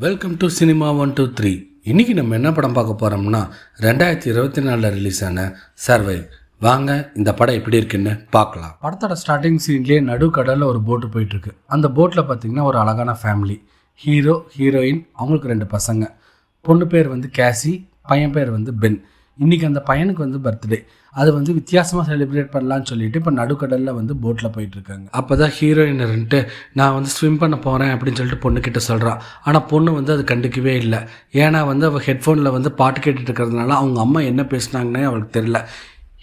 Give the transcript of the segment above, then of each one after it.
Welcome to cinema 123. இன்றைக்கி நம்ம என்ன படம் பார்க்க போகிறோம்னா 2024 ரிலீஸ் ஆன சர்வை. வாங்க இந்த படம் எப்படி இருக்குன்னு பார்க்கலாம். படத்தோட ஸ்டார்டிங் சீன்லேயே நடுக்கடலில் ஒரு போட்டு போயிட்டுருக்கு. அந்த போட்டில் பார்த்திங்கன்னா ஒரு அழகான ஃபேமிலி, ஹீரோ ஹீரோயின், அவங்களுக்கு 2 பசங்க. பொண்ணு பேர் கேசி, பையன் பேர் பென். இன்றைக்கி அந்த பையனுக்கு பர்த்டே. அது வித்தியாசமாக செலிப்ரேட் பண்ணலான்னு சொல்லிட்டு இப்போ நடுக்கடலில் போட்டில் போயிட்டுருக்காங்க. அப்போ தான் ஹீரோயினர்ன்ட்டு நான் ஸ்விம் பண்ண போகிறேன் அப்படின்னு சொல்லிட்டு பொண்ணுக்கிட்ட சொல்கிறான். ஆனால் பொண்ணு அது கண்டுக்கவே இல்லை. ஏன்னா அவள் ஹெட்ஃபோனில் பாட்டு கேட்டுட்டு இருக்கிறதுனால அவங்க அம்மா என்ன பேசுனாங்கன்னே அவளுக்கு தெரியல.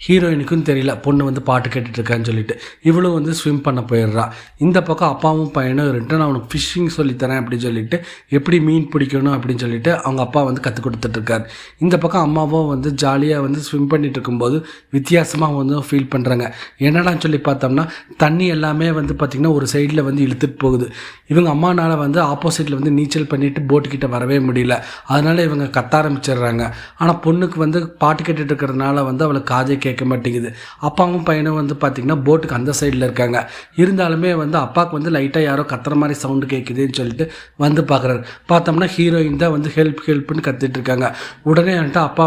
ஹீரோயினுக்கும் தெரியல பொண்ணு பாட்டு கேட்டுட்ருக்கான்னு சொல்லிட்டு. இவளும் ஸ்விம் பண்ண போயிடுறா. இந்த பக்கம் அப்பாவும் பையனும் நான் அவனுக்கு ஃபிஷ்ஷிங் சொல்லித்தரேன் அப்படின்னு சொல்லிட்டு எப்படி மீன் பிடிக்கணும் அப்படின்னு சொல்லிட்டு அவங்க அப்பா கற்றுக் கொடுத்துட்ருக்கார். இந்த பக்கம் அம்மாவும் ஜாலியாக ஸ்விம் பண்ணிட்டு இருக்கும்போது வித்தியாசமாக ஃபீல் பண்ணுறாங்க. என்னடான்னு சொல்லி பார்த்தோம்னா தண்ணி எல்லாமே பார்த்திங்கன்னா ஒரு சைடில் இழுத்துட்டு போகுது. இவங்க அம்மானால் ஆப்போசிட்டில் நீச்சல் பண்ணிவிட்டு போட்டுக்கிட்ட வரவே முடியல. அதனால் இவங்க கத்த ஆரம்பிச்சிடுறாங்க. ஆனால் பொண்ணுக்கு பாட்டு கேட்டுட்டு இருக்கிறதுனால அவளுக்கு காதே கேட்க மாட்டேங்குது. அப்பாவும் பையனும் பார்த்திங்கன்னா போட்டுக்கு அந்த சைடில் இருக்காங்க. இருந்தாலுமே அப்பாவுக்கு லைட்டாக யாரோ கத்துற மாதிரி சவுண்டு கேட்குதுன்னு சொல்லிட்டு பார்க்குறாரு. பார்த்தோம்னா ஹீரோயின் தான் ஹெல்ப்னு கத்திட்டு இருக்காங்க. உடனே அப்பா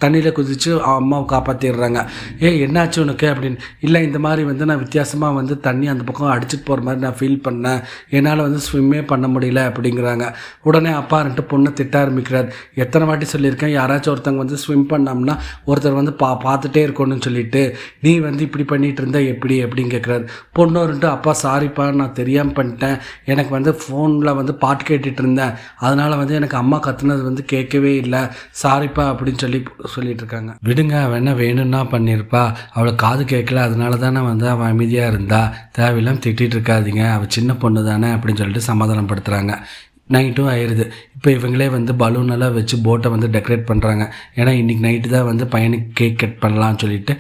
தண்ணியில் குதித்து அம்மாவை காப்பாற்றிடுறாங்க. என்னாச்சு உனக்கு அப்படின்னு. இல்லை இந்த மாதிரி நான் வித்தியாசமாக தண்ணி அந்த பக்கம் அடிச்சுட்டு போகிற மாதிரி நான் ஃபீல் பண்ணேன். என்னால் ஸ்விம்மே பண்ண முடியல அப்படிங்கிறாங்க. உடனே அப்பா பொண்ணை திட்ட ஆரம்பிக்கிறார். எத்தனை வாட்டி சொல்லியிருக்கேன், யாராச்சும் ஒருத்தவங்க ஸ்விம் பண்ணோம்னா ஒருத்தர் பார்த்துட்டே இருக்கணும்னு சொல்லிட்டு, நீ இப்படி பண்ணிகிட்டு இருந்தா எப்படி அப்படின்னு கேட்குறாரு. பொண்ணு அப்பா சாரிப்பா, நான் தெரியாமல் பண்ணிட்டேன். எனக்கு ஃபோனில் பாட்டு கேட்டுட்டு இருந்தேன். அதனால் எனக்கு அம்மா கத்துனது கேட்கவே இல்லை, சாரிப்பா அப்படின்னு சொல்லிட்டு இருக்காங்க. விடுங்க, அவன் என்ன வேணும்னா பண்ணியிருப்பா, அவளை காது கேட்கல, அதனால தானே அவன் அமைதியாக இருந்தா, தேவையில்லாமல் திட்டிகிட்டு இருக்காதீங்க, அவள் சின்ன பொண்ணு தானே அப்படின்னு சொல்லிட்டு சமாதானப்படுத்துகிறாங்க. நைட்டும் ஆயிடுது. இப்போ இவங்களே பலூனெல்லாம் வச்சு போட்டை டெக்கரேட் பண்ணுறாங்க. ஏன்னா இன்றைக்கி நைட்டு தான் பையனுக்கு கேக் கட் பண்ணலான்னு சொல்லிட்டு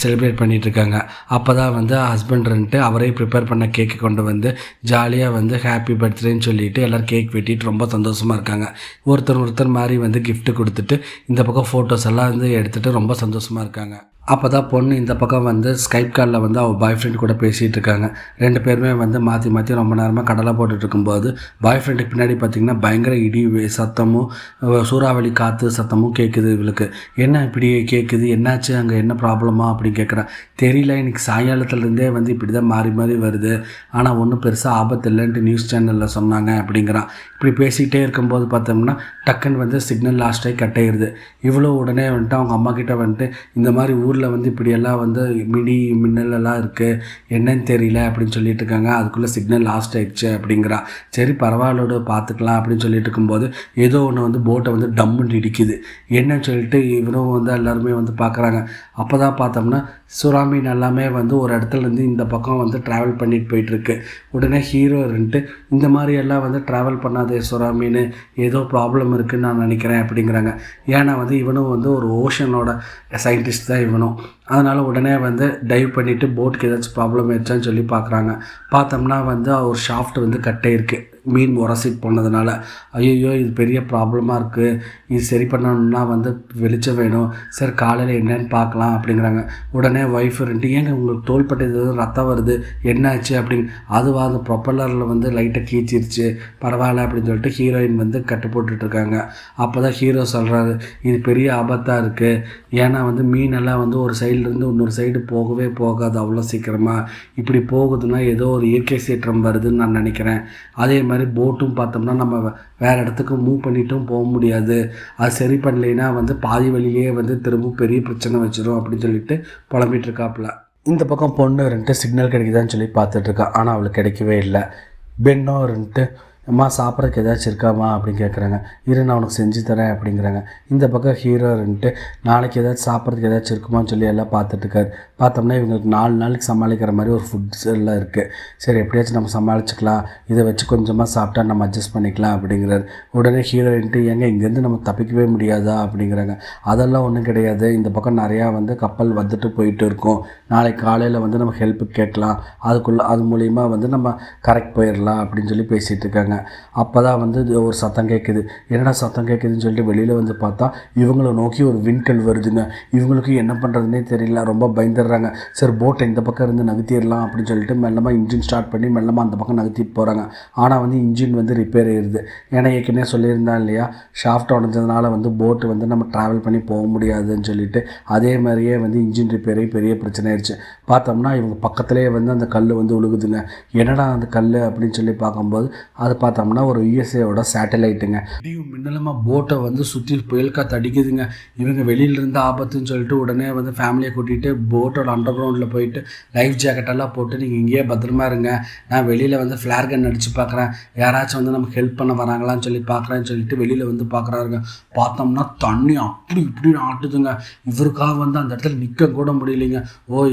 செலிப்ரேட் பண்ணிகிட்ருக்காங்க. அப்போ தான் ஹஸ்பண்ட் அவரே ப்ரிப்பேர் பண்ண கேக்கு கொண்டு ஜாலியாக ஹாப்பி பர்த்டேன்னு சொல்லிட்டு எல்லோரும் கேக் வெட்டிட்டு ரொம்ப சந்தோஷமாக இருக்காங்க. ஒருத்தர் மாதிரி கிஃப்ட்டு கொடுத்துட்டு இந்த பக்கம் ஃபோட்டோஸ் எல்லாம் எடுத்துகிட்டு ரொம்ப சந்தோஷமாக இருக்காங்க. அப்போ தான் பொண்ணு இந்த பக்கம் ஸ்கைப் காலில் அவள் பாய் ஃப்ரெண்ட் கூட பேசிகிட்டு இருக்காங்க. 2 பேருமே மாற்றி ரொம்ப நேரமாக கடலை போட்டுட்டு இருக்கும்போது பாய் ஃப்ரெண்டுக்கு பின்னாடி பார்த்திங்கன்னா பயங்கர இடி சத்தமும் சூறாவளி காற்று சத்தமும் கேட்குது. இவளுக்கு என்ன இப்படி கேட்குது, என்னாச்சு, அங்கே என்ன ப்ராப்ளமா அப்படின்னு கேட்குறான். தெரியல, இன்றைக்கி சாயங்காலத்துலேருந்தே இப்படி தான் மாறி வருது, ஆனால் ஒன்றும் பெருசாக ஆபத்து இல்லைன்ட்டு நியூஸ் சேனலில் சொன்னாங்க அப்படிங்கிறான். இப்படி பேசிக்கிட்டே இருக்கும்போது பார்த்தோம்னா டக்குன்னு சிக்னல் லாஸ்ட்டாகி கட் ஆயிடுது. இவ்வளோ உடனே அவங்க அம்மா கிட்ட இந்த மாதிரி ஊரில் இப்படியெல்லாம் மிடி மின்னலெல்லாம் இருக்குது, என்னன்னு தெரியல அப்படின்னு சொல்லிட்டு இருக்காங்க. அதுக்குள்ளே சிக்னல் லாஸ்ட் ஆகிடுச்சு அப்படிங்கிறான். சரி பரவாயில்லோடு பார்த்துக்கலாம் அப்படின்னு சொல்லிட்டு இருக்கும்போது ஏதோ ஒன்று போட்டை டம்முன்னு இடிக்குது. என்னன்னு சொல்லிட்டு இவரும் எல்லாருமே பார்க்குறாங்க. அப்போ தான் பார்த்தோம்னா சுறாமீன் எல்லாமே ஒரு இடத்துலேருந்து இந்த பக்கம் ட்ராவல் பண்ணிட்டு போயிட்டுருக்கு. உடனே ஹீரோ இந்த மாதிரி எல்லாம் ட்ராவல் பண்ணாதே சுறாமீன், ஏதோ ப்ராப்ளம் இருக்குதுன்னு நான் நினைக்கிறேன் அப்படிங்கிறாங்க. ஏன்னா இவனும் ஒரு ஓஷனோட சயின்டிஸ்ட் தான் இவனும். அதனால் உடனே டைவ் பண்ணிவிட்டு போட்டுக்கு ஏதாச்சும் ப்ராப்ளம் ஆயிடுச்சான்னு சொல்லி பார்க்குறாங்க. பார்த்தோம்னா ஒரு ஷாஃப்ட் கட்டே இருக்குது, மீன் உரசிட்டு போனதுனால. ஐயோ இது பெரிய ப்ராப்ளமாக இருக்குது, இது சரி பண்ணணும்னா வெளிச்சம் வேணும், சரி காலையில் என்னன்னு பார்க்கலாம் அப்படிங்கிறாங்க. உடனே ஒய்ஃப் ஏங்க உங்களுக்கு தோள்பட்டை ரத்தம் வருது, என்னாச்சு அப்படின்னு. அதுவாக அந்த ப்ரொப்பல்லரில் லைட்டாக கீச்சிருச்சு, பரவாயில்ல அப்படின்னு சொல்லிட்டு ஹீரோயின் கட்டு போட்டுட்ருக்காங்க. அப்போ தான் ஹீரோ சொல்கிறாரு, இது பெரிய ஆபத்தாக இருக்குது. ஏன்னா மீனெல்லாம் ஒரு சைட்லேருந்து இன்னொரு சைடு போகவே போகாது அவ்வளோ சீக்கிரமாக. இப்படி போகுதுன்னா ஏதோ ஒரு இயற்கை சீற்றம் வருதுன்னு நான் நினைக்கிறேன். அதே மாதிரி போட்டும் பார்த்தோம்னா நம்ம வேறு இடத்துக்கு மூவ் பண்ணிட்டும் போக முடியாது, அது சரி பண்ணலைன்னா பாதி வழியிலே திரும்ப பெரிய பிரச்சனை வச்சிடும் அப்படின்னு சொல்லிட்டு புலம்பிகிட்டு இருக்காப்புல. இந்த பக்கம் பொண்ணு சிக்னல் கிடைக்குதான்னு சொல்லி பார்த்துட்ருக்கா. ஆனால் அவளுக்கு கிடைக்கவே இல்லை. பென்னும் அம்மா சாப்பிட்றதுக்கு ஏதாச்சும் இருக்காமா அப்படின்னு கேட்குறாங்க. இரு நான் உனக்கு செஞ்சு தரேன் அப்படிங்கிறாங்க. இந்த பக்கம் ஹீரோ நாளைக்கு ஏதாச்சும் சாப்பிட்றதுக்கு ஏதாச்சும் இருக்குமான்னு சொல்லி எல்லாம் பார்த்துட்ருக்காரு. பார்த்தோம்னா இவங்களுக்கு 4 நாளைக்கு சமாளிக்கிற மாதிரி ஒரு ஃபுட்ஸ் எல்லாம் இருக்குது. சரி எப்படியாச்சும் நம்ம சமாளிச்சுக்கலாம், இதை வச்சு கொஞ்சமாக சாப்பிட்டா நம்ம அட்ஜஸ்ட் பண்ணிக்கலாம் அப்படிங்கிறாரு. உடனே ஹீரோயின்ட்டு ஏங்க இங்கேருந்து நம்ம தப்பிக்கவே முடியாதா அப்படிங்கிறாங்க. அதெல்லாம் ஒன்றும் கிடையாது, இந்த பக்கம் நிறையா கப்பல் போயிட்டு இருக்கும், நாளைக்கு காலையில் நம்ம ஹெல்ப்புக்கு கேட்கலாம், அது மூலிமா நம்ம கரெக்ட் போயிடலாம் அப்படின்னு சொல்லி பேசிகிட்டு இருக்காங்க. அப்போ தான் வந்து ஒரு சத்தம் கேட்குது. என்னடா சத்தம் கேட்குதுன்னு சொல்லிட்டு வெளியில் வந்து பார்த்தா இவங்களை நோக்கி ஒரு விண்கல் வருதுங்க. இவங்களுக்கு என்ன பண்ணுறதுனே தெரியல, ரொம்ப பயந்துடுறாங்க. சரி போட்டை இந்த பக்கம் இருந்து நகர்த்திடலாம் அப்படின்னு சொல்லிட்டு மெல்லமாக இன்ஜின் ஸ்டார்ட் பண்ணி மெல்லமாக அந்த பக்கம் நகர்த்திட்டு போகிறாங்க. ஆனால் வந்து இன்ஜின் வந்து ரிப்பேர் ஆயிடுது. ஏன்னா ஏற்கனவே சொல்லியிருந்தா இல்லையா, ஷாஃப்ட் உடஞ்சதுனால வந்து போட்டு வந்து நம்ம ட்ராவல் பண்ணி போக முடியாதுன்னு சொல்லிட்டு, அதே மாதிரியே வந்து இன்ஜின் ரிப்பேரே பெரிய பிரச்சனை ஆயிடுச்சு. பார்த்தோம்னா இவங்க பக்கத்துலேயே வந்து அந்த கல் வந்து விழுகுதுங்க. என்னடா அந்த கல் அப்படின்னு சொல்லி பார்க்கும்போது அது பார்த்தோம்னா ஒரு யுஎஸ்ஏவோட சேட்டலைட்டுங்க. இடியும் மின்னலமாக போட்டை வந்து சுற்றி புயல் காற்று அடிக்குதுங்க. இவங்க வெளியிலிருந்து ஆபத்துன்னு சொல்லிட்டு உடனே வந்து ஃபேமிலியை கூட்டிகிட்டு போட்டோட அண்டர் கிரவுண்டில் போயிட்டு லைஃப் ஜாக்கெட்டெல்லாம் போட்டு நீங்கள் இங்கேயே பத்திரமா இருங்க, நான் வெளியில் வந்து ஃப்ளார் கன் அடித்து பார்க்குறேன், யாராச்சும் வந்து நமக்கு ஹெல்ப் பண்ண வராங்களான்னு சொல்லி பார்க்குறேன்னு சொல்லிட்டு வெளியில் வந்து பார்க்குறாருங்க. பார்த்தோம்னா தண்ணி அப்படி இப்படி ஆட்டுதுங்க. இவருக்காக வந்து அந்த இடத்துல நிற்க கூட முடியலைங்க.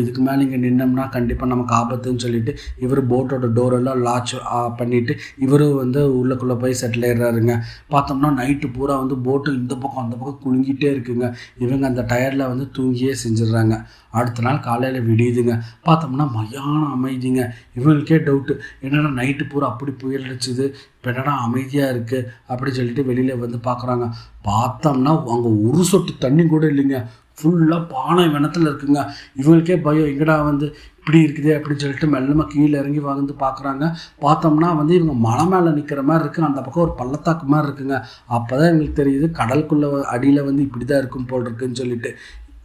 இதுக்கு மேலே இங்கே நின்னோம்னா கண்டிப்பாக நமக்கு ஆபத்துன்னு சொல்லிட்டு இவர் போட்டோட டோரெல்லாம் லாச் பண்ணிவிட்டு இவரும் வந்து உள்ளக்குள்ளே போய் செட்டில் ஆயிடுறாருங்க. பார்த்தோம்னா நைட்டு பூரா வந்து போட்டு இந்த பக்கம் அந்த பக்கம் குலுங்கிட்டே இருக்குங்க. இவங்க அந்த டயரில் வந்து தூங்கியே செஞ்சிடுறாங்க. அடுத்த நாள் காலையில் விடியுதுங்க. பார்த்தோம்னா மயான அமைதிங்க. இவங்களுக்கே டவுட்டு, என்னடா நைட்டு பூரா அப்படி புயல் அடிச்சுது, இப்போ என்னடா அமைதியாக இருக்குது அப்படின்னு சொல்லிட்டு வெளியில் வந்து பார்க்குறாங்க. பார்த்தோம்னா அங்கே ஒரு சொட்டு தண்ணி கூட இல்லைங்க. ஃபுல்லாக பானை வெணத்தில் இருக்குங்க. இவங்களுக்கே பயம், எங்கடா வந்து இப்படி இருக்குது அப்படின்னு சொல்லிட்டு மெல்லமாக கீழே இறங்கி வந்து பார்க்குறாங்க. பார்த்தோம்னா வந்து இவங்க மலை மேலே நிற்கிற மாதிரி இருக்குது. அந்த பக்கம் ஒரு பள்ளத்தாக்கு மாதிரி இருக்குங்க. அப்போ தான் எங்களுக்கு தெரியுது கடலுக்குள்ளே அடியில் வந்து இப்படி தான் இருக்கும் போல் இருக்குன்னு சொல்லிட்டு.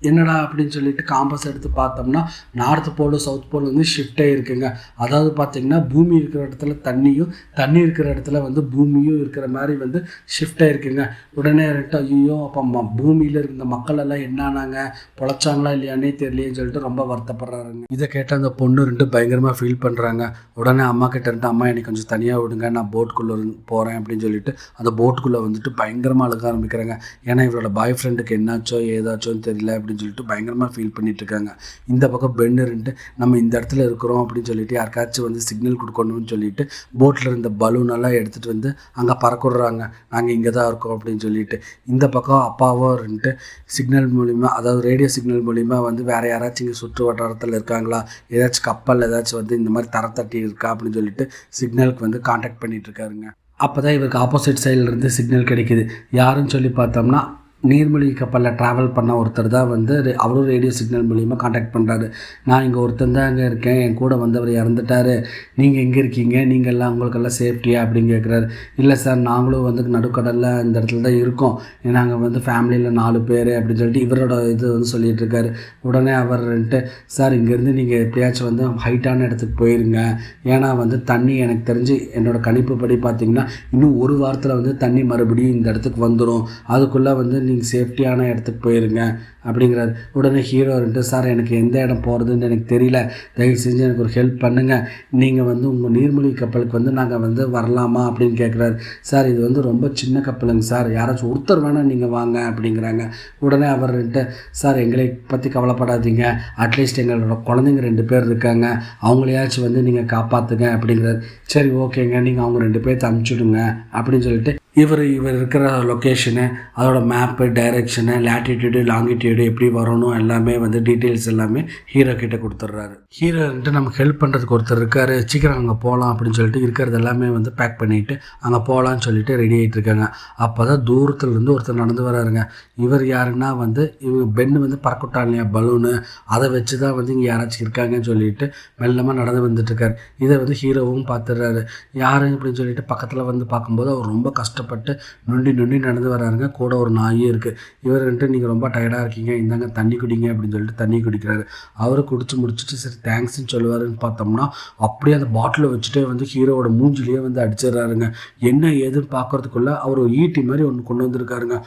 என்னடா அப்படின்னு சொல்லிட்டு காம்பஸ் எடுத்து பார்த்தோம்னா நார்த் போல் சவுத் போல் வந்து ஷிஃப்ட் ஆகிருக்குங்க. அதாவது பார்த்திங்கன்னா பூமி இருக்கிற இடத்துல தண்ணியும், தண்ணி இருக்கிற இடத்துல வந்து பூமியும் இருக்கிற மாதிரி வந்து ஷிஃப்ட் ஆகிருக்குங்க. உடனே ஐயோ அப்போ பூமியில் இருந்த மக்கள் எல்லாம் என்னானாங்க, பொழைச்சாங்களா இல்லையானே தெரியலேன்னு சொல்லிட்டு ரொம்ப வருத்தப்படுறாருங்க. இதை கேட்ட அந்த பொண்ணு ரெண்டு பயங்கரமாக ஃபீல் பண்ணுறாங்க. உடனே அம்மா கிட்ட இருந்து, அம்மா எனக்கு கொஞ்சம் தனியாக விடுங்க, நான் போட்டுக்குள்ளே போகிறேன் அப்படின்னு சொல்லிட்டு அந்த போட்டுக்குள்ளே வந்துட்டு பயங்கரமாக அழுக ஆரம்பிக்கிறாங்க. ஏன்னா இவரோட பாய் ஃப்ரெண்டுக்கு என்னாச்சோ ஏதாச்சோன்னு தெரியல அப்படின்னு சொல்லிட்டு பயங்கரமாக ஃபீல் பண்ணிட்டு இருக்காங்க. இந்த பக்கம் பெண்ணுன்ட்டு நம்ம இந்த இடத்துல இருக்கிறோம் அப்படின்னு சொல்லிட்டு யாருக்காச்சும் வந்து சிக்னல் கொடுக்கணும்னு சொல்லிட்டு போட்டில் இருந்த பலூனெல்லாம் எடுத்துகிட்டு வந்து அங்கே பறக்குடுறாங்க. நாங்கள் இங்கே தான் இருக்கோம் அப்படின்னு சொல்லிட்டு. இந்த பக்கம் அப்பாவோ இருந்துட்டு சிக்னல் மூலிமா, அதாவது ரேடியோ சிக்னல் மூலிமா வந்து வேறு யாராச்சும் இங்கே சுற்று வட்டாரத்தில் இருக்காங்களா, ஏதாச்சும் கப்பல் ஏதாச்சும் வந்து இந்த மாதிரி தரத்தட்டி இருக்கா அப்படின்னு சொல்லிட்டு சிக்னலுக்கு வந்து காண்டாக்ட் பண்ணிகிட்டு இருக்காருங்க. அப்போ தான் இவருக்கு ஆப்போசிட் சைட்லேருந்து சிக்னல் கிடைக்கிது. யாருன்னு சொல்லி பார்த்தோம்னா நீர்மூழ்கி கப்பலில் ட்ராவல் பண்ண ஒருத்தர் தான் வந்து அவரும் ரேடியோ சிக்னல் மூலிமா காண்டாக்ட் பண்ணுறாரு. நான் இங்கே ஒருத்தர் தான் அங்கே இருக்கேன், என் கூட வந்தவர் இறந்துட்டார், நீங்கள் எங்கே இருக்கீங்க, நீங்கள்லாம் உங்களுக்கெல்லாம் சேஃப்டியா அப்படின்னு கேட்குறாரு. இல்லை சார், நாங்களும் வந்து நடுக்கடலில் இந்த இடத்துல தான் இருக்கோம், நாங்கள் வந்து ஃபேமிலியில் 4 பேர் அப்படின்னு சொல்லிட்டு இவரோட இது வந்து சொல்லிகிட்டு இருக்காரு. உடனே அவர்ன்ட்டு, சார் இங்கேருந்து நீங்கள் எப்படியாச்சும் வந்து ஹைட்டான இடத்துக்கு போயிருங்க, ஏன்னா வந்து தண்ணி எனக்கு தெரிஞ்சு என்னோடய கணிப்பு படி பார்த்திங்கன்னா இன்னும் 1 வாரத்தில் வந்து தண்ணி மறுபடியும் இந்த இடத்துக்கு வந்துடும், அதுக்குள்ளே வந்து நீங்கள் சேஃப்டியான இடத்துக்கு போயிருங்க அப்படிங்கிறார். உடனே ஹீரோ இருந்துட்டு, சார் எனக்கு எந்த இடம் போகிறதுன்னு எனக்கு தெரியல, தயவு செஞ்சு எனக்கு ஒரு ஹெல்ப் பண்ணுங்கள், நீங்கள் வந்து உங்கள் நீர்மூழ்கி கப்பலுக்கு வந்து நாங்கள் வந்து வரலாமா அப்படின்னு கேட்குறாரு. சார் இது வந்து ரொம்ப சின்ன கப்பலுங்க சார், யாராச்சும் ஒருத்தர் வேணால் நீங்கள் வாங்க அப்படிங்கிறாங்க. உடனே அவர் இருந்துட்டு, சார் எங்களை பற்றி கவலைப்படாதீங்க, அட்லீஸ்ட் எங்களோட குழந்தைங்க 2 பேர் இருக்காங்க, அவங்களையாச்சும் வந்து நீங்கள் காப்பாற்றுங்க அப்படிங்கிறார். சரி ஓகேங்க, நீங்கள் அவங்க 2 பேர்த்து அனுப்பிச்சுடுங்க அப்படின்னு சொல்லிட்டு இவர் இருக்கிற லொக்கேஷனு, அதோட மேப்பு, டைரெக்ஷனு, லேட்டிடியூடு, லாங்கிடியூடு எப்படி வரணும் எல்லாமே வந்து டீட்டெயில்ஸ் எல்லாமே ஹீரோ கிட்டே கொடுத்துட்றாரு. ஹீரோ வந்துட்டு நமக்கு ஹெல்ப் பண்ணுறதுக்கு ஒருத்தர் இருக்கார், சீக்கிரம் அங்கே போகலாம் அப்படின்னு சொல்லிட்டு இருக்கிறது எல்லாமே வந்து பேக் பண்ணிவிட்டு அங்கே போகலான்னு சொல்லிட்டு ரெடி ஆகிட்டு இருக்காங்க. அப்போ தான் தூரத்துலேருந்து ஒருத்தர் நடந்து வராருங்க. இவர் யாருன்னா வந்து பெண்ணு வந்து பறக்கட்டான் இல்லையா பலூனு, அதை வச்சு தான் வந்து இங்கே யாராச்சும் இருக்காங்கன்னு சொல்லிட்டு மெல்லமாக நடந்து வந்துட்டுருக்கார். இதை வந்து ஹீரோவும் பார்த்துடுறாரு. யார் அப்படின்னு சொல்லிட்டு பக்கத்தில் வந்து பார்க்கும்போது அவர் ரொம்ப கஷ்டப்பட்டு நொண்டி நடந்து வராருங்க. கூட ஒரு நாயும் இருக்குது. இவர்கிட்ட நீங்கள் ரொம்ப டயர்டாக இருக்கீங்க, இந்தாங்க தண்ணி குடிங்க அப்படின்னு சொல்லிட்டு தண்ணி குடிக்கிறாரு. அவரை குடிச்சு முடிச்சுட்டு சரி தேங்க்ஸ்ன்னு சொல்லுவாருன்னு பார்த்தோம்னா அப்படியே அந்த பாட்டிலை வச்சுட்டே வந்து ஹீரோவோட மூஞ்சிலேயே வந்து அடிச்சிடுறாருங்க. என்ன ஏதுன்னு பார்க்குறதுக்குள்ளே அவர் ஒரு ஈட்டி மாதிரி ஒன்று கொண்டு வந்திருக்காருங்க.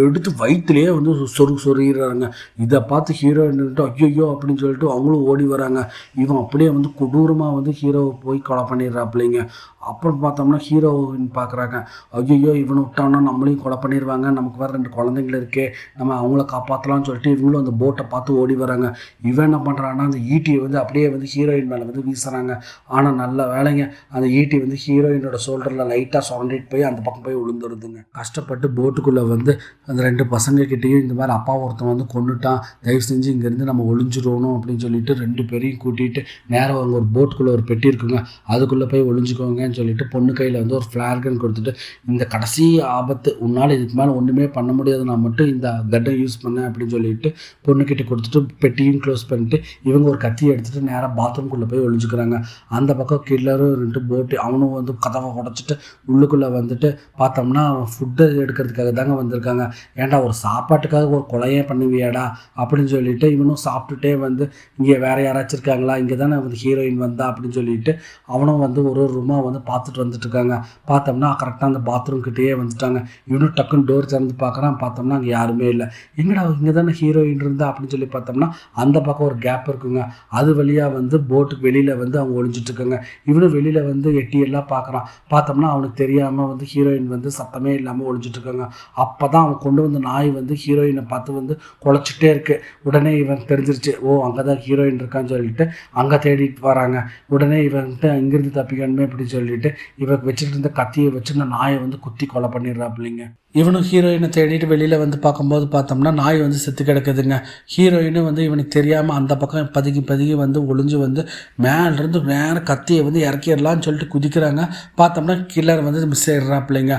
எடுத்து வயிற்றுலேயே வந்து சொருகிறாருங்க. இதை பார்த்து ஹீரோ நின்றுட்டு ஐயோ அப்படின்னு சொல்லிட்டு அவங்களும் ஓடி வராங்க. இவன் அப்படியே வந்து கொடூரமாக வந்து ஹீரோவை போய் கொலை பண்ணிடுறாப்பிள்ளைங்க. அப்புறம் பார்த்தோம்னா ஹீரோயின் பார்க்குறாங்க. ஐயோ இவனை விட்டானோ நம்மளையும் கொலை பண்ணிடுவாங்க, நமக்கு வேறு 2 குழந்தைங்கள் இருக்கே, நம்ம அவங்கள காப்பாற்றலாம்னு சொல்லிட்டு இவங்களும் அந்த போட்டை பார்த்து ஓடி வராங்க. இவன் என்ன பண்ணுறான்னா அந்த ஈட்டியை வந்து அப்படியே வந்து ஹீரோயின் மேலே வந்து வீசுகிறாங்க. ஆனால் நல்ல வேலைங்க, அந்த ஈட்டி வந்து ஹீரோயினோட ஷோல்டரில் லைட்டாக சுரண்டிட்டு போய் அந்த பக்கம் போய் விழுந்துருதுங்க. கஷ்டப்பட்டு போட்டுக்குள்ளே வந்து அந்த 2 பசங்கக்கிட்டேயும் இந்த மாதிரி அப்பா ஒருத்தன் வந்து கொண்டுட்டான், தயவு செஞ்சு இங்கேருந்து நம்ம ஒளிஞ்சிடணும் அப்படின்னு சொல்லிட்டு 2 பேரையும் கூட்டிகிட்டு நேராக அவங்க ஒரு போட்டுக்குள்ளே ஒரு பெட்டி இருக்குங்க, அதுக்குள்ளே போய் ஒளிஞ்சிக்கோங்கன்னு சொல்லிட்டு பொண்ணு கையில் வந்து ஒரு ஃப்ளார் கன் கொடுத்துட்டு, இந்த கடைசி ஆபத்து உன்னால் இதுக்கு மேலே ஒன்றுமே பண்ண முடியாது, நான் மட்டும் இந்த கட்டை யூஸ் பண்ணேன் அப்படின்னு சொல்லிட்டு பொண்ணுக்கிட்ட கொடுத்துட்டு பெட்டியும் க்ளோஸ் பண்ணிட்டு இவங்க ஒரு கத்தியை எடுத்துகிட்டு நேராக பாத்ரூம்குள்ளே போய் ஒளிஞ்சுக்கிறாங்க. அந்த பக்கம் கில்லரும் 2 போட்டு அவனும் வந்து கதவை உடச்சிட்டு உள்ளுக்குள்ளே வந்துட்டு பார்த்தோம்னா ஃபுட்டு எடுக்கிறதுக்காக தாங்க வந்திருக்காங்க. ஏன்டா ஒரு சாப்பாட்டுக்காக ஒரு கொலையே பண்ணுவியாடா அப்படின்னு சொல்லிட்டு இவனும் சாப்பிட்டுட்டே வந்து இங்கே வேறு யாராச்சும் இருக்காங்களா, இங்கே தானே வந்து ஹீரோயின் வந்தா அப்படின்னு சொல்லிட்டு அவனும் வந்து ஒரு ரூமாக வந்து பார்த்துட்டு வந்துட்டு இருக்காங்க. பார்த்தோம்னா கரெக்டாக அந்த பாத்ரூம் கிட்டேயே வந்துட்டாங்க. இவனும் டக்குன்னு டோர் திறந்து பார்க்குறான், பார்த்தோம்னா அங்கே யாருமே இல்லை. எங்கடா இங்கே தானே ஹீரோயின் இருந்தா அப்படின்னு சொல்லி பார்த்தோம்னா அந்த பக்கம் ஒரு கேப் இருக்குங்க, அது வழியாக வந்து போட்டுக்கு வெளியில் வந்து அவங்க ஒளிஞ்சிட்டு இருக்காங்க. இவனும் வெளியில் வந்து எட்டியெல்லாம் பார்க்குறான். பார்த்தோம்னா அவனுக்கு தெரியாமல் வந்து ஹீரோயின் வந்து சத்தமே இல்லாமல் ஒளிஞ்சிட்டு இருக்காங்க. அப்போ தான் அவன் கொண்டு வந்த நாய் வந்து ஹீரோயினை பார்த்து வந்து குலைச்சிட்டே இருக்கு. உடனே இவன் தெரிஞ்சிருச்சு, ஓ அங்கே தான் ஹீரோயின் இருக்கான்னு சொல்லிட்டு அங்கே தேடிட்டு வராங்க. உடனே இவன்ட்டு இங்கிருந்து தப்பிக்கணுமே அப்படின்னு சொல்லிட்டு இவன் வச்சுட்டு இருந்த கத்தியை வச்சு அந்த நாயை வந்து குத்தி கொலை பண்ணிடுறாப்பிள்ளைங்க. இவனும் ஹீரோயினை தேடிட்டு வெளியில் வந்து பார்க்கும்போது பார்த்தோம்னா நாய் வந்து செத்து கிடக்குதுங்க. ஹீரோயினும் வந்து இவனுக்கு தெரியாமல் அந்த பக்கம் பதுங்கி வந்து ஒளிஞ்சு வந்து மேலேருந்து நேரம் கத்தியை வந்து இறக்கிடலான்னு சொல்லிட்டு குதிக்கிறாங்க. பார்த்தோம்னா கில்லர் வந்து மிஸ் ஆயிடுறாப்பிள்ளைங்க.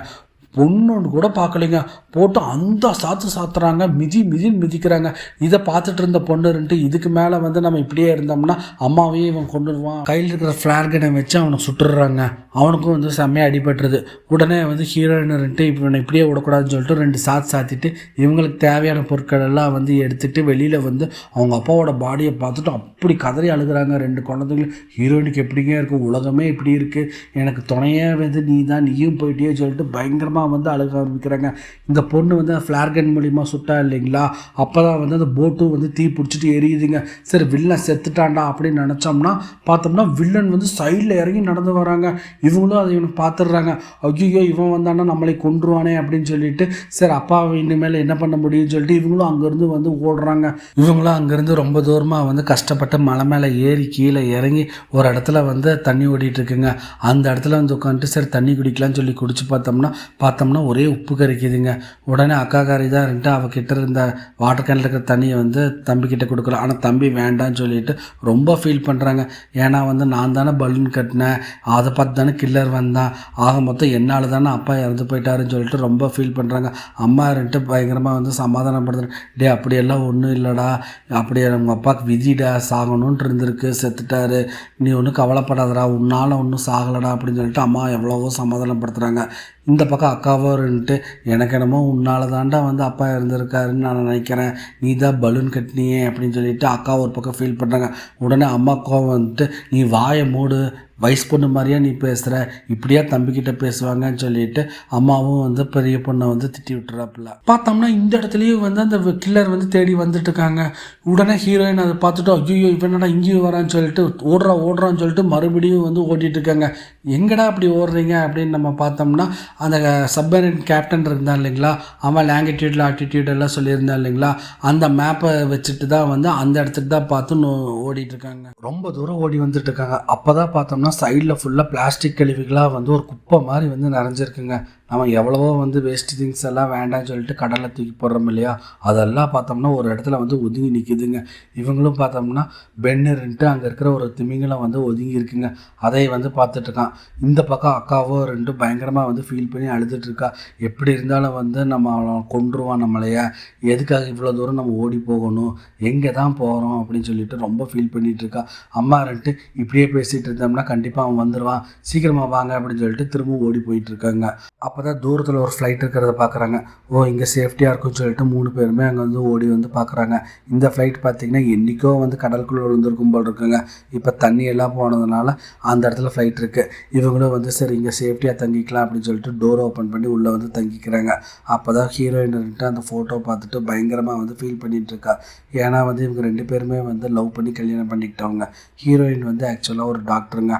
பொண்ணு கூட பார்க்கலைங்க, போட்டு அந்த சாத்துறாங்க, மிதின்னு மிதிக்கிறாங்க. இதை பார்த்துட்டு இருந்த பொண்ணு இதுக்கு மேலே வந்து நம்ம இப்படியே இருந்தோம்னா அம்மாவையே இவன் கொண்டுடுவான், கையில் இருக்கிற ஃப்ளார் கனை வச்சு அவனை சுட்டுடுறாங்க. அவனுக்கும் வந்து செம்மையாக அடிபட்டுருது. உடனே வந்து ஹீரோயின் இவனை இப்படியே விடக்கூடாதுன்னு சொல்லிட்டு 2 சாத்திட்டு இவங்களுக்கு தேவையான பொருட்கள் எல்லாம் வந்து எடுத்துகிட்டு வெளியில் வந்து அவங்க அப்பாவோட பாடியை பார்த்துட்டு அப்படி கதறி அழுகிறாங்க 2 குழந்தைங்களும். ஹீரோயினுக்கு எப்படிங்க இருக்குது, உலகமே இப்படி இருக்குது, எனக்கு துணையே வந்து நீயும் போயிட்டே சொல்லிட்டு பயங்கரமாக வந்து அழுக ஆரம்பிக்கிறாங்க. இந்த பொண்ணு வந்து ஃப்ளார் கன் மூலிமா சுட்டா இல்லைங்களா, அப்போ தான் வந்து அந்த போட்டும் வந்து தீ பிடிச்சிட்டு எரியுதுங்க. சரி வில்லன் செத்துட்டான்டா அப்படின்னு நினச்சோம்னா பார்த்தோம்னா வில்லன் வந்து சைடில் இறங்கி நடந்து வராங்க. இவங்களும் அதை இவனுக்கு பார்த்துடுறாங்க. ஐயோ இவன் வந்தான்னா நம்மளை கொன்றுவானே அப்படின்னு சொல்லிட்டு சரி அப்பாவை இனிமேல் என்ன பண்ண முடியும்னு சொல்லிட்டு இவங்களும் அங்கேருந்து வந்து ஓடுறாங்க. இவங்களும் அங்கேருந்து ரொம்ப தூரமாக வந்து கஷ்டப்பட்டு மலை மேலே ஏறி கீழே இறங்கி ஒரு இடத்துல வந்து தண்ணி ஓடிட்டு இருக்குங்க. அந்த இடத்துல வந்து உட்காந்துட்டு சரி தண்ணி குடிக்கலான்னு சொல்லி குடிச்சு பார்த்தோம்னா ஒரே உப்பு கறிக்குதுங்க. உடனே அக்காக்காரி தான் இருந்துட்டு அவகிட்ட இருந்த வாட்டர் கேனில் இருக்கிற தண்ணியை வந்து தம்பிக்கிட்ட கொடுக்குறோம். ஆனால் தம்பி வேண்டான்னு சொல்லிட்டு ரொம்ப ஃபீல் பண்ணுறாங்க. ஏன்னா வந்து நான் தானே பலூன் கட்டினேன், அதை பார்த்து தானே கில்லர் வந்தான், ஆக மொத்தம் என்னால் தானே அப்பா இறந்து போயிட்டாருன்னு சொல்லிட்டு ரொம்ப ஃபீல் பண்ணுறாங்க. அம்மா இருந்துட்டு பயங்கரமாக வந்து சமாதானப்படுத்துறேன், டே அப்படியெல்லாம் ஒன்றும் இல்லைடா, அப்படியே உங்கள் அப்பாவுக்கு விதிடா, சாகணுன்ட்டு இருந்திருக்கு, செத்துட்டாரு, நீ ஒன்றும் கவலைப்படாதடா, உன்னால் ஒன்றும் சாகலடா அப்படின்னு சொல்லிட்டு அம்மா எவ்வளவோ சமாதானப்படுத்துகிறாங்க. இந்த பக்கம் அக்காவோ இருந்துட்டு எனக்கு என்னமோ உன்னால் தாண்டா வந்து அப்பா இருந்திருக்காருன்னு நான் நினைக்கிறேன், நீ தான் பலூன் கட்டினியே அப்படின்னு சொல்லிட்டு அக்கா ஒரு பக்கம் ஃபீல் பண்ணுறாங்க. உடனே அம்மா கோவம் வந்துட்டு நீ வாயை மூடு, வயசு பொண்ணு மாதிரியா நீ பேசுகிற, இப்படியா தம்பிக்கிட்ட பேசுவாங்கன்னு சொல்லிட்டு அம்மாவும் வந்து பெரிய பொண்ணை வந்து திட்டி விட்டுறாப்புல. பார்த்தோம்னா இந்த இடத்துலையும் வந்து அந்த கில்லர் வந்து தேடி வந்துட்டு இருக்காங்க. உடனே ஹீரோயின் அதை பார்த்துட்டு ஐயோ இவனடா இங்கேயும் வரான்னு சொல்லிட்டு ஓடுறான்னு சொல்லிட்டு மறுபடியும் வந்து ஓட்டிகிட்டு இருக்காங்க. எங்கடா அப்படி ஓடுறீங்க அப்படின்னு நம்ம பார்த்தோம்னா அந்த சப்மரீன் கேப்டன் இருந்தான் இல்லைங்களா, அவன் லாங்கிடியூடில் ஆட்டிடியூட் எல்லாம் சொல்லியிருந்தான் இல்லைங்களா, அந்த மேப்பை வச்சுட்டு தான் வந்து அந்த இடத்துக்கு தான் பார்த்து ஓடிட்டு இருக்காங்க. ரொம்ப தூரம் ஓடி வந்துட்டு இருக்காங்க. அப்போ தான் பார்த்தோம்னா சைடில் ஃபுல்லாக பிளாஸ்டிக் கழிவுகளாக வந்து ஒரு குப்பை மாதிரி வந்து நிறைஞ்சிருக்குங்க. நம்ம எவ்வளவோ வந்து வேஸ்ட் திங்ஸ் எல்லாம் வேண்டாம்னு சொல்லிட்டு கடலில் தூக்கி போடுறோம் இல்லையா, அதெல்லாம் பார்த்தோம்னா ஒரு இடத்துல வந்து ஒதுங்கி நிற்கிதுங்க. இவங்களும் பார்த்தோம்னா பென்னுன்ட்டு அங்கே இருக்கிற ஒரு திமிங்கலம் வந்து ஒதுங்கி இருக்குங்க. அதை வந்து பார்த்துட்ருக்கான். இந்த பக்கம் அக்காவோ 2 பயங்கரமாக வந்து ஃபீல் பண்ணி அழுதுட்டுருக்கா. எப்படி இருந்தாலும் வந்து நம்ம அவனை கொன்றுவான், நம்மளைய எதுக்காக இவ்வளோ தூரம் நம்ம ஓடி போகணும், எங்கே தான் போகிறோம் அப்படின்னு சொல்லிட்டு ரொம்ப ஃபீல் பண்ணிகிட்ருக்கா. அம்மா 2 இப்படியே பேசிகிட்டு இருந்தோம்னா கண்டிப்பாக அவன் வந்துடுவான், சீக்கிரமாக வாங்க அப்படின்னு சொல்லிட்டு திரும்பவும் ஓடி போயிட்டுருக்காங்க. அப்போ தான் தூரத்தில் ஒரு ஃப்ளைட் இருக்கிறத பார்க்குறாங்க. ஓ இங்கே சேஃப்டியாக இருக்குன்னு சொல்லிட்டு 3 பேருமே அங்கே வந்து ஓடி வந்து பார்க்குறாங்க. இந்த ஃப்ளைட் பார்த்திங்கன்னா என்றைக்கோ வந்து கடலுக்குள்ளே விழுந்திருக்கும் போல் இருக்குங்க. இப்போ தண்ணி எல்லாம் போனதுனால அந்த இடத்துல ஃப்ளைட் இருக்குது. இவங்களும் வந்து சரி இங்கே சேஃப்டியாக தங்கிக்கலாம் அப்படின்னு சொல்லிட்டு டோர் ஓப்பன் பண்ணி உள்ளே வந்து தங்கிக்கிறாங்க. அப்போ தான் ஹீரோயின்ட்டு அந்த ஃபோட்டோ பார்த்துட்டு பயங்கரமாக வந்து ஃபீல் பண்ணிகிட்ருக்கா. ஏன்னா வந்து இவங்க 2 பேருமே வந்து லவ் பண்ணி கல்யாணம் பண்ணிக்கிட்டவங்க. ஹீரோயின் வந்து ஆக்சுவலாக ஒரு டாக்டருங்க.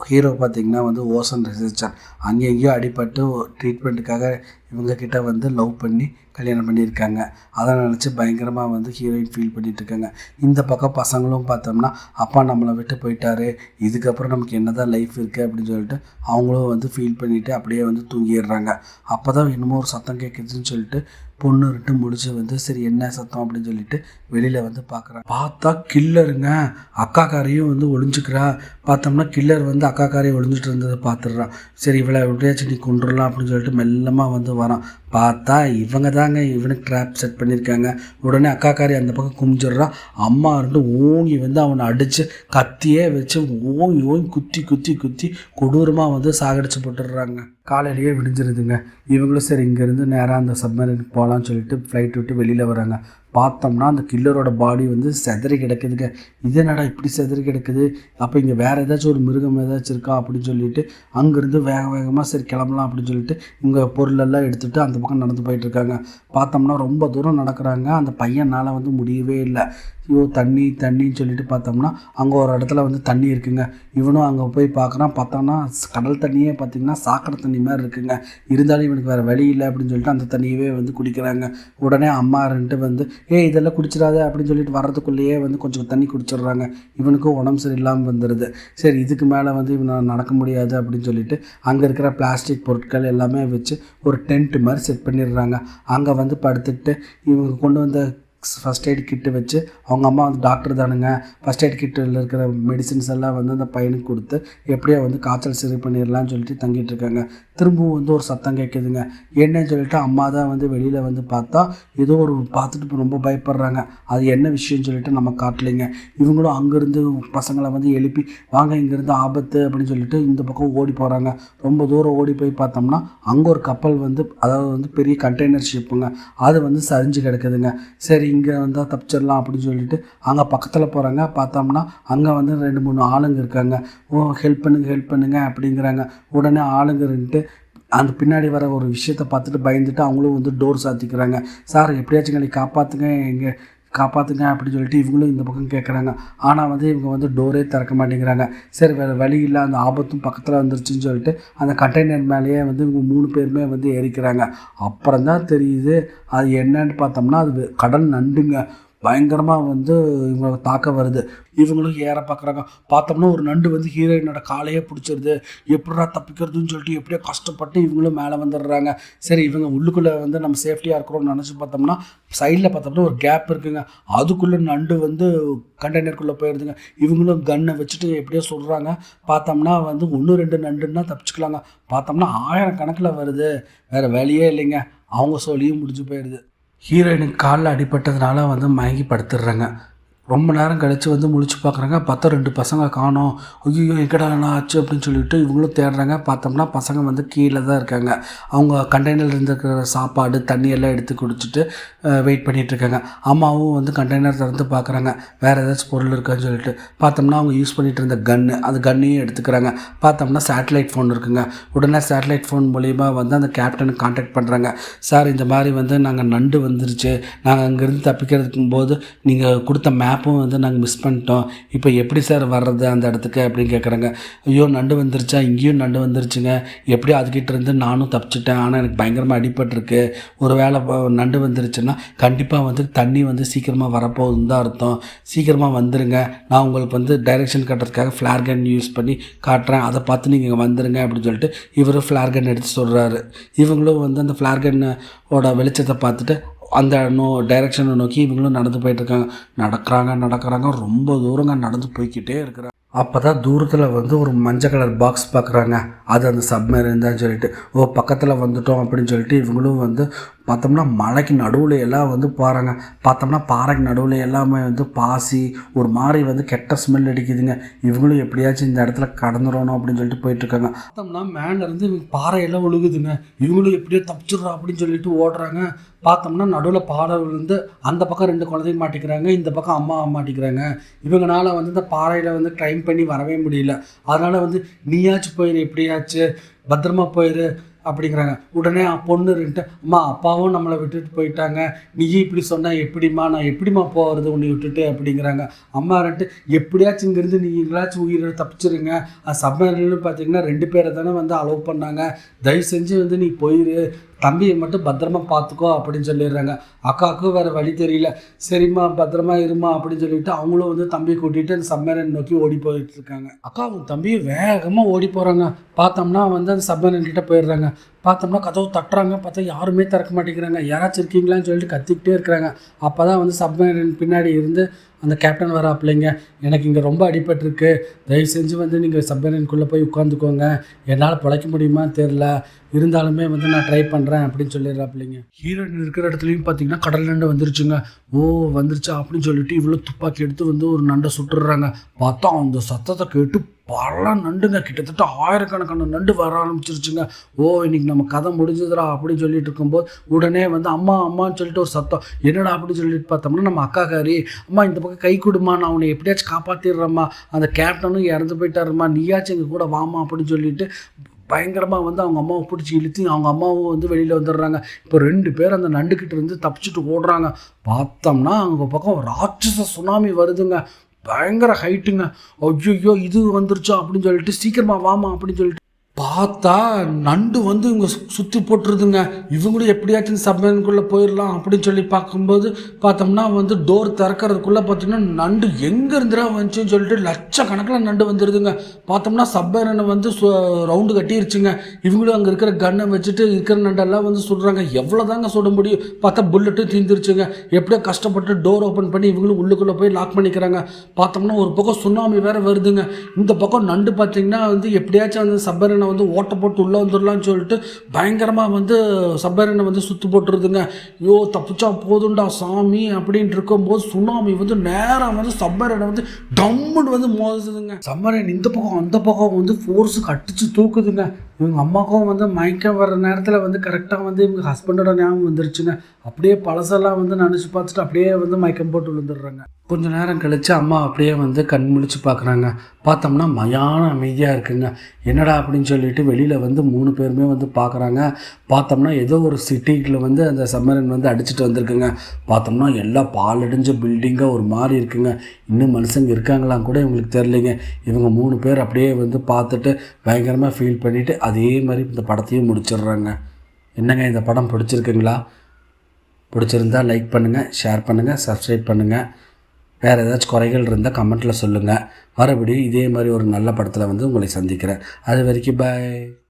ஹீரோ பார்த்திங்கன்னா வந்து ஓசன் ரிசர்ச்சர் அங்கேயும் அடிபட்டு ட்ரீட்மெண்ட்டுக்காக இவங்கக்கிட்ட வந்து லவ் பண்ணி கல்யாணம் பண்ணியிருக்காங்க. அதை நினச்சி பயங்கரமாக வந்து ஹீரோயின் ஃபீல் பண்ணிகிட்ருக்காங்க. இந்த பக்கம் பசங்களும் பார்த்தோம்னா அப்பா நம்மளை விட்டு போயிட்டாரு, இதுக்கப்புறம் நமக்கு என்ன தான் லைஃப் இருக்குது அப்படின்னு சொல்லிட்டு அவங்களும் வந்து ஃபீல் பண்ணிவிட்டு அப்படியே வந்து தூங்கிடுறாங்க. அப்போ தான் என்னமோ ஒரு சத்தம் கேட்குதுன்னு சொல்லிட்டு பொண்ணு ரெட்டு முடிச்சு வந்து சரி என்ன சத்தம் அப்படின்னு சொல்லிட்டு வெளியில் வந்து பார்க்குறாங்க. பார்த்தா கில்லருங்க, அக்காக்காரையும் வந்து ஒளிஞ்சிக்கிறா. பார்த்தோம்னா கில்லர் வந்து அக்காக்காரையும் ஒளிஞ்சிட்டு இருந்ததை பார்த்துடுறான். சரி இவளை எப்படியாச்சும் நீ கொண்டுடலாம் அப்படின்னு சொல்லிட்டு மெல்லமாக வந்து வரான். பார்த்தா இவங்க தாங்க இவனுக்கு ட்ராப் செட் பண்ணியிருக்காங்க. உடனே அக்காக்காரி அந்த பக்கம் குமிஞ்சிடுறான். அம்மா இருந்து ஓங்கி வந்து அவனை அடித்து கத்தியே வச்சு ஓங்கி ஓங்கி குத்தி குத்தி குத்தி கொடூரமாக வந்து சாகடிச்சு போட்டுடுறாங்க. காலையிலேயே விடிஞ்சிருதுங்க. இவங்களும் சரி இங்கேருந்து நேராக அந்த சப்மரீனுக்கு போகலான்னு சொல்லிட்டு ஃப்ளைட் விட்டு வெளியில் வராங்க. பார்த்தோம்னா அந்த கில்லரோட பாடி வந்து செதறி கிடக்குதுங்க. இது என்னடா இப்படி செதறி கிடக்குது, அப்போ இங்கே வேறு ஏதாச்சும் ஒரு மிருகம் ஏதாச்சும் இருக்கா அப்படின்னு சொல்லிட்டு அங்கேருந்து வேகமாக சரி கிளம்பலாம் அப்படின்னு சொல்லிட்டு இங்கே பொருளெல்லாம் எடுத்துகிட்டு அந்த பக்கம் நடந்து போயிட்டுருக்காங்க. பார்த்தோம்னா ரொம்ப தூரம் நடக்கிறாங்க. அந்த பையனால் வந்து முடியவே இல்லை. ஐயோ தண்ணி தண்ணின்னு சொல்லிட்டு பார்த்தோம்னா அங்கே ஒரு இடத்துல வந்து தண்ணி இருக்குங்க. இவனும் அங்கே போய் பார்க்குறான். பார்த்தோம்னா கடல் தண்ணியே பார்த்திங்கன்னா சாக்கடை தண்ணி மாதிரி இருக்குங்க. இருந்தாலும் இவனுக்கு வேறு வழி இல்லை அப்படின்னு சொல்லிட்டு அந்த தண்ணியவே வந்து குடிக்கிறாங்க. உடனே அம்மா ரெண்டு வந்து இதெல்லாம் குடிச்சிடாத அப்படின்னு சொல்லிட்டு வர்றதுக்குள்ளேயே வந்து கொஞ்சம் தண்ணி குடிச்சிடுறாங்க. இவனுக்கும் உடம்பு சரியில்லாமல் வந்துடுது. சரி இதுக்கு மேலே வந்து இவனை நடக்க முடியாது அப்படின்னு சொல்லிட்டு அங்கே இருக்கிற பிளாஸ்டிக் பொருட்கள் எல்லாமே வச்சு ஒரு டென்ட் மாதிரி செட் பண்ணிடுறாங்க. அங்கே வந்து படுத்துக்கிட்டு இவங்க கொண்டு வந்த ஃபஸ்ட் எய்ட் கிட்டு வச்சு அவங்க அம்மா வந்து டாக்டர் தானுங்க, ஃபஸ்ட் எய்ட் கிட்டில் இருக்கிற மெடிசின்ஸ் எல்லாம் வந்து அந்த பையனுக்கு கொடுத்து எப்படியோ வந்து காய்ச்சல் சரி பண்ணிடலான்னு சொல்லிட்டு தங்கிட்டு இருக்காங்க. திரும்பவும் வந்து ஒரு சத்தம் கேட்குதுங்க. என்னன்னு சொல்லிட்டு அம்மா தான் வந்து வெளியில் வந்து பார்த்தா ஏதோ ஒரு பார்த்துட்டு ரொம்ப பயப்படுறாங்க. அது என்ன விஷயம்னு சொல்லிட்டு நம்ம காட்டலைங்க. இவங்களும் அங்கேருந்து பசங்களை வந்து எழுப்பி வாங்க இங்கேருந்து ஆபத்து அப்படின்னு சொல்லிட்டு இந்த பக்கம் ஓடி போகிறாங்க. ரொம்ப தூரம் ஓடி போய் பார்த்தோம்னா அங்கே ஒரு கப்பல் வந்து அதாவது வந்து பெரிய கண்டெய்னர் ஷிப்புங்க, அது வந்து சரிஞ்சு கிடக்குதுங்க. சரி இங்கே வந்தால் தப்பிச்சிடலாம் அப்படின்னு சொல்லிட்டு அங்கே பக்கத்தில் போகிறாங்க. பார்த்தோம்னா அங்கே வந்து 2-3 ஆளுங்க இருக்காங்க. ஹெல்ப் பண்ணுங்க அப்படிங்கிறாங்க. உடனே ஆளுங்கன்ட்டு அந்த பின்னாடி வர ஒரு விஷயத்தை பார்த்துட்டு பயந்துட்டு அவங்களும் வந்து டோர் சாத்திக்கிறாங்க. சார் எப்படியாச்சும் எங்களை காப்பாற்றுங்க அப்படின்னு சொல்லிட்டு இவங்களும் இந்த பக்கம் கேட்குறாங்க. ஆனால் வந்து இவங்க வந்து டோரே திறக்க மாட்டேங்கிறாங்க. சரி வேறு வழி இல்லை, அந்த ஆபத்தும் பக்கத்தில் வந்துருச்சுன்னு சொல்லிட்டு அந்த கண்டெய்னர் மேலேயே வந்து இவங்க 3 பேருமே வந்து ஏறிக்கிறாங்க. அப்புறம் தான் தெரியுது அது என்னன்னு பார்த்தோம்னா அது கடல் நண்டுங்க. பயங்கரமாக வந்து இவங்களை தாக்க வருது. இவங்களும் ஏற பார்க்குறாங்க. பார்த்தோம்னா ஒரு நண்டு வந்து ஹீரோயினோட காலையே பிடிச்சிருது. எப்படிடா தப்பிக்கிறதுன்னு சொல்லிட்டு எப்படியோ கஷ்டப்பட்டு இவங்களும் மேலே வந்துடுறாங்க. சரி இவங்க உள்ளுக்குள்ளே வந்து நம்ம சேஃப்டியாக இருக்கிறோம்னு நினச்சி பார்த்தோம்னா சைடில் பார்த்தோம்னா ஒரு கேப் இருக்குங்க. அதுக்குள்ளே நண்டு வந்து கண்டெய்னருக்குள்ளே போயிடுதுங்க. இவங்களும் கன்னை வச்சுட்டு எப்படியோ சொல்கிறாங்க. பார்த்தோம்னா வந்து 1-2 நண்டுன்னா தப்பிச்சுக்கலாங்க. பார்த்தோம்னா 1000 கணக்கில் வருது. வேறு வேலையே இல்லைங்க. அவங்க சொல்லியும் முடிஞ்சு போயிடுது. ஹீரோயினுக்கு காலில் அடிபட்டதுனால வந்து மயங்கி படுத்துடுறாங்க. ரொம்ப நேரம் கழித்து வந்து முழிச்சு பார்க்குறாங்க. பார்த்தா 2 பசங்க காணோம். ஐயோ எங்கடா என்ன ஆச்சு அப்படின்னு சொல்லிட்டு இவங்களும் தேடுறாங்க. பார்த்தோம்னா பசங்க வந்து கீழே தான் இருக்காங்க. அவங்க கண்டெய்னரில் இருந்துக்கிற சாப்பாடு தண்ணி எல்லாம் எடுத்து குடிச்சிட்டு வெயிட் பண்ணிகிட்ருக்காங்க. அம்மாவும் வந்து கண்டெய்னர் திறந்து பார்க்குறாங்க வேறு ஏதாச்சும் பொருள் இருக்கான்னு சொல்லிட்டு. பார்த்தோம்னா அவங்க யூஸ் பண்ணிகிட்டு இருந்த அந்த கன்னையும் எடுத்துக்கிறாங்க. பார்த்தோம்னா சேட்டலைட் ஃபோன் இருக்குங்க. உடனே சேட்டலைட் ஃபோன் மூலிமா வந்து அந்த கேப்டனுக்கு கான்டாக்ட் பண்ணுறாங்க. சார் இந்த மாதிரி வந்து நாங்கள் நண்டு வந்துருச்சு, நாங்கள் அங்கேருந்து தப்பிக்கிறதுக்கும் போது நீங்கள் கொடுத்த மேப்பும் வந்து நாங்கள் மிஸ் பண்ணிட்டோம், இப்போ எப்படி சார் வர்றது அந்த இடத்துக்கு அப்படின்னு கேட்குறாங்க. ஐயோ நண்டு வந்துருச்சா, இங்கேயும் நண்டு வந்துருச்சுங்க, எப்படியோ அதுக்கிட்ட இருந்து நானும் தப்பிச்சிட்டேன், ஆனால் எனக்கு பயங்கரமாக அடிபட்டிருக்கு, ஒரு வேளை நண்டு வந்துருச்சுன்னா கண்டிப்பாக வந்து தண்ணி வந்து சீக்கிரமாக வரப்போகுதுன்னு தான் அர்த்தம், சீக்கிரமாக வந்துடுங்க, நான் உங்களுக்கு வந்து டைரெக்ஷன் காட்டுறதுக்காக ஃப்ளார் கன் யூஸ் பண்ணி காட்டுறேன், அதை பார்த்து நீங்கள் இங்கே வந்துடுங்க அப்படின்னு சொல்லிட்டு இவர் ஃப்ளார் கன் எடுத்து சொல்கிறாரு. இவங்களும் வந்து அந்த ஃப்ளார் கன்னோட வெளிச்சத்தை பார்த்துட்டு அந்த டைரெக்ஷனை நோக்கி இவங்களும் நடந்து போயிட்டுருக்காங்க. நடக்கிறாங்க ரொம்ப தூரங்க நடந்து போய்கிட்டே இருக்கிறாங்க. அப்போ தான் தூரத்தில் வந்து ஒரு மஞ்சள் கலர் பாக்ஸ் பார்க்குறாங்க. அது அந்த சப்மரீன் தான் சொல்லிட்டு பக்கத்தில் வந்துட்டோம் அப்படின்னு சொல்லிட்டு இவங்களும் வந்து பார்த்தோம்னா மலைக்கு நடுவில் எல்லாம் வந்து போகிறாங்க. பார்த்தோம்னா பாறைக்கு நடுவில் எல்லாமே வந்து பாசி ஒரு மாதிரி வந்து கெட்ட ஸ்மெல் அடிக்குதுங்க. இவங்களும் எப்படியாச்சும் இந்த இடத்துல கடந்துடணும் அப்படின்னு சொல்லிட்டு போயிட்டுருக்காங்க. பார்த்தோம்னா மேலேருந்து இவங்க பாறையெல்லாம் ஒழுகுதுங்க. இவங்களும் எப்படியோ தப்பிச்சிடுறோம் அப்படின்னு சொல்லிட்டு ஓடுறாங்க. பார்த்தோம்னா நடுவில் பாறை விழுந்து அந்த பக்கம் 2 குழந்தைங்க மாட்டிக்கிறாங்க, இந்த பக்கம் அம்மா மாட்டிக்கிறாங்க. இவங்களால வந்து இந்த பாறையில் வந்து க்ளைம் பண்ணி வரவே முடியல. அதனால் வந்து நீயாச்சும் போயிரு, எப்படியாச்சு பத்திரமா போயிரு அப்படிங்கிறாங்க. உடனே பொண்ணு இருந்துட்டு, அம்மா அப்பாவும் நம்மளை விட்டுட்டு போயிட்டாங்க, நீயும் இப்படி சொன்னால் எப்படிம்மா, நான் எப்படிம்மா போகிறது உன்னை விட்டுட்டு அப்படிங்கிறாங்க. அம்மா இருந்துட்டு, எப்படியாச்சும் இங்கேருந்து நீங்களாச்சும் உயிரை தப்பிச்சிருங்க, சப்மரீன்னு பார்த்தீங்கன்னா 2 பேரை தானே வந்து அலோவ் பண்ணாங்க, தயவு செஞ்சு வந்து நீ போயிரு, தம்பியை மட்டும் பத்திரமா பார்த்துக்கோ அப்படின்னு சொல்லிடுறாங்க. அக்காவுக்கும் வேறு வழி தெரியல, சரிம்மா பத்திரமா இருமா அப்படின்னு சொல்லிட்டு அவங்களும் வந்து தம்பியை கூட்டிகிட்டு அந்த சப்மரீன் நோக்கி ஓடி போயிட்டு இருக்காங்க. அக்காவும் தம்பியும் வேகமாக ஓடி போகிறாங்க. பார்த்தோம்னா வந்து அந்த சப்மரீன் கிட்டே போயிடுறாங்க. பார்த்தோம்னா கதவு தட்டுறாங்க, பார்த்தா யாருமே திறக்க மாட்டேங்கிறாங்க. யாராச்சும் இருக்கீங்களான்னு சொல்லிட்டு கத்திக்கிட்டே இருக்கிறாங்க. அப்போ தான் வந்து சப்மரீன் பின்னாடி இருந்து அந்த கேப்டன் வராப்பிள்ளைங்க, எனக்கு இங்கே ரொம்ப அடிபட்டிருக்கு, தயவு செஞ்சு வந்து நீங்கள் சப்மரீனுக்குள்ளே போய் உட்காந்துக்கோங்க, என்னால் பிழைக்க முடியுமா தெரில, இருந்தாலுமே வந்து நான் ட்ரை பண்ணுறேன் அப்படின்னு சொல்லிடுறாப்பிள்ளைங்க. ஹீரோயின் இருக்கிற இடத்துலையும் பார்த்தீங்கன்னா கடல் நண்டு வந்துருச்சுங்க. ஓ வந்துருச்சா அப்படின்னு சொல்லிட்டு இவ்வளோ துப்பாக்கி எடுத்து வந்து ஒரு நண்டை சுட்டுடுறாங்க. பார்த்தா அந்த சத்தத்தை கேட்டு பல நண்டுங்க, கிட்டத்தட்ட 1000கணக்கான நண்டு வர ஆரம்பிச்சிருச்சுங்க. ஓ இன்னைக்கு நம்ம கதை முடிஞ்சதுடா அப்படின்னு சொல்லிட்டு இருக்கும்போது உடனே வந்து அம்மா அம்மான்னு சொல்லிட்டு ஒரு சத்தம். என்னடா அப்படின்னு சொல்லிட்டு பார்த்தோம்னா நம்ம அக்காக்காரி, அம்மா இந்த பக்கம் கை கொடுமா, நான் உன்னை எப்படியாச்சும் காப்பாற்றிடுறேம்மா, அந்த கேப்டனும் இறந்து போயிட்டாருமா, நீயாச்சும் எங்கள் கூட வாமா அப்படின்னு சொல்லிட்டு பயங்கரமாக வந்து அவங்க அம்மாவை பிடிச்சி இழுத்து அவங்க அம்மாவும் வந்து வெளியில் வந்துடுறாங்க. இப்போ 2 பேர் அந்த நண்டுக்கிட்ட இருந்து தப்பிச்சுட்டு ஓடுறாங்க. பார்த்தோம்னா அவங்க பக்கம் ராட்சச சுனாமி வருதுங்க, பயங்கர ஹைட்டுங்க. ஐயோ இது வந்துருச்சா அப்படின்னு சொல்லிட்டு சீக்கிரமாக வாமா அப்படின்னு சொல்லிட்டு பார்த்தா நண்டு வந்து இவங்க சுற்றி போட்டுருதுங்க. இவங்களும் எப்படியாச்சும் சப்மரீனுக்குள்ளே போயிடலாம் அப்படின்னு சொல்லி பார்க்கும்போது பார்த்தோம்னா வந்து டோர் திறக்கிறதுக்குள்ளே பார்த்தீங்கன்னா நண்டு எங்கே இருந்துடா வந்துச்சுன்னு சொல்லிட்டு லட்சக்கணக்கில் நண்டு வந்துடுதுங்க. பார்த்தோம்னா சப்மரீனை வந்து ரவுண்டு கட்டிருச்சுங்க. இவங்களும் அங்கே இருக்கிற கன்னை வச்சுட்டு இருக்கிற நண்டெல்லாம் வந்து சுடுறாங்க. எவ்வளோ தாங்க சுட முடியும், பார்த்தா புல்லட்டும் தீர்ந்துருச்சுங்க. எப்படியோ கஷ்டப்பட்டு டோர் ஓப்பன் பண்ணி இவங்களும் உள்ளுக்குள்ளே போய் லாக் பண்ணிக்கிறாங்க. பார்த்தோம்னா ஒரு பக்கம் சுனாமி வேறு வருதுங்க. இந்த பக்கம் நண்டு பார்த்தீங்கன்னா வந்து எப்படியாச்சும் வந்து சப்மரீனை வந்து ஓட்ட போட்டு உள்ளே வந்துடலான்னு சொல்லிட்டு பயங்கரமாக வந்து சப்மரீனை வந்து சுற்றி போட்டுருதுங்க. ஐயோ தப்பிச்சா போதுண்டா சாமி அப்படின்ட்டு இருக்கும்போது சுனாமி வந்து நேராக வந்து சப்மரீனை வந்து டம்முன்னு வந்து மோதுதுங்க. சப்மரீன் இந்த பக்கம் அந்த பக்கம் வந்து ஃபோர்ஸுக்கு அடிச்சு தூக்குதுங்க. இவங்க அம்மாவுக்கும் வந்து மயக்கம் வர்ற நேரத்தில் வந்து கரெக்டாக வந்து இவங்க ஹஸ்பண்டோட ஞாபகம் வந்துருச்சுங்க. அப்படியே பழசெல்லாம் வந்து நினச்சி பார்த்துட்டு அப்படியே வந்து மயக்கம் போட்டு விழுந்துடுறாங்க. கொஞ்சம் நேரம் கழித்து அம்மா அப்படியே வந்து கண் முழிச்சு பார்க்குறாங்க. பார்த்தோம்னா மயான அமைதியாக இருக்குங்க. என்னடா அப்படின்னு சொல்லிட்டு வெளியில் வந்து 3 பேருமே வந்து பார்க்குறாங்க. பார்த்தோம்னா ஏதோ ஒரு சிட்டியில் வந்து அந்த சப்மரீன் வந்து அடிச்சுட்டு வந்திருக்குங்க. பார்த்தோம்னா எல்லாம் பாலடைஞ்ச பில்டிங்காக ஒரு மாதிரி இருக்குங்க. இன்னும் மனுஷங்க இருக்காங்களாம் கூட இவங்களுக்கு தெரிலிங்க. இவங்க 3 பேர் அப்படியே வந்து பார்த்துட்டு பயங்கரமாக ஃபீல் பண்ணிவிட்டு அதே மாதிரி இந்த படத்தையும் முடிச்சிடுறாங்க. என்னங்க இந்த படம் பிடிச்சிருக்குங்களா? பிடிச்சிருந்தால் லைக் பண்ணுங்கள், ஷேர் பண்ணுங்கள், சப்ஸ்கிரைப் பண்ணுங்கள். வேறு ஏதாச்சும் குறைகள் இருந்தால் கமெண்ட்டில் சொல்லுங்கள். மறுபடியும் இதே மாதிரி ஒரு நல்ல படத்தில் வந்து உங்களை சந்திக்கிறேன். அது வரைக்கும் பாய்.